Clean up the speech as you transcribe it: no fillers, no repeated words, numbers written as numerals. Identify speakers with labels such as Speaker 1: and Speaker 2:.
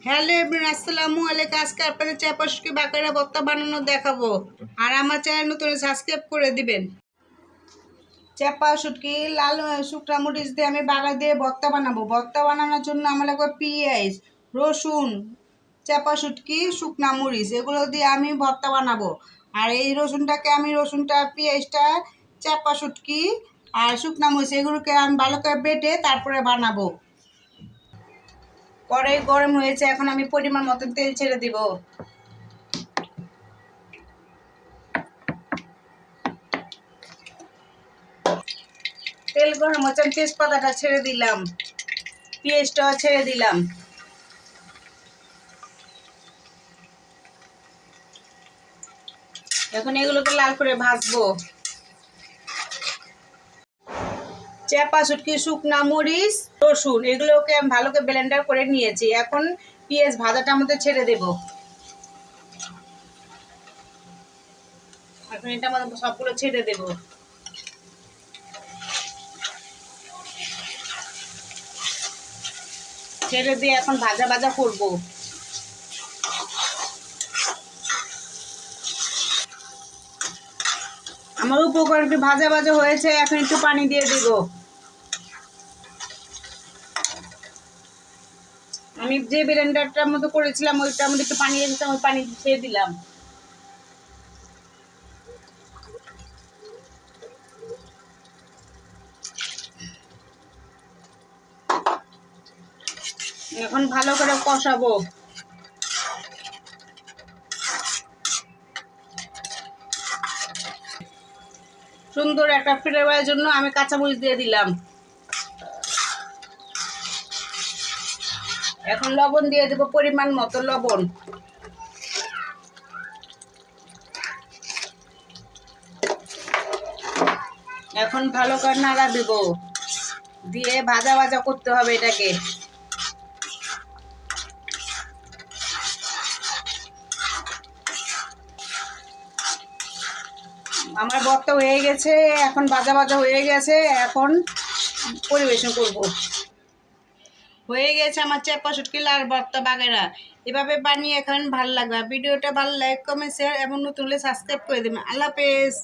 Speaker 1: Hello everyone, আসসালামু আলাইকুম। আজকে আপনাদের চাপা শুটকি বাঁকড়া ভর্তা বানানো দেখাবো। আর আমার চ্যানেল নতুন সাবস্ক্রাইব করে দিবেন। চাপা শুটকি লাল শুকনা মরিচ দিয়ে আমি বাগার দিয়ে ভর্তা বানাবো। ভর্তা বানানোর জন্য আমার লাগবে পেঁয়াজ, রসুন, চাপা শুটকি, শুকনা মরিচ, এগুলো দিয়ে আমি ভর্তা বানাবো। আর এই রসুনটা পেঁয়াজটা, চাপা শুটকি আর শুকনা মরিচ এগুলোকে আমি ভালো করে বেটে তারপরে বানাবো। কড়াই গরম হয়েছে, এখন আমি পরিমাণ মতো তেল ছেড়ে দিব। তেল গরম হচ্ছে, তেজপাতাটা ছেড়ে দিলাম, পেঁয়াজটাও ছেড়ে দিলাম। এখন এগুলোকে লাল করে ভাজবো। চাপা শুটকি, শুকনা মরিচ, রসুন এগুলোকে আমি ভালো করে ব্লেন্ডার করে নিয়েছি। এখন পেঁয়াজ ভাজাটা মধ্যে ছেড়ে দেব। এখন এটা আমাদের সবগুলো ছেড়ে দেব। ছেড়ে দিয়ে এখন ভাজা ভাজা করব। আমার উপকরণটি ভাজা ভাজা হয়েছে, এখন একটু পানি দিয়ে দিব। আমি যে ব্লেন্ডারটার মতো করেছিলাম ওইটার মধ্যে একটু পানি দিয়েছিলাম, ওই পানি দিয়ে দিলাম। এখন ভালো করে কষাবো। সুন্দর একটা ফ্লেভারের জন্য আমি কাঁচামরিচ দিয়ে দিলাম। এখন লবণ দিয়ে দেবো, পরিমাণ মতো লবণ। এখন ভালো করে নাড়া দেব, দিয়ে ভাজা ভাজা করতে হবে এটাকে। আমার ভর্তা হয়ে গেছে, এখন ভাজা ভাজা হয়ে গেছে, এখন পরিবেশন করব। হয়ে গেছে আমার চাপা শুটকি লাল ভর্তা বাগেরা। এভাবে বানিয়ে এখন ভালো লাগবে। ভিডিওটা ভালো লাইক, কমেন্ট, শেয়ার এবং নতুন হলে সাবস্ক্রাইব করে দেবেন। আল্লাহ হাফেজ।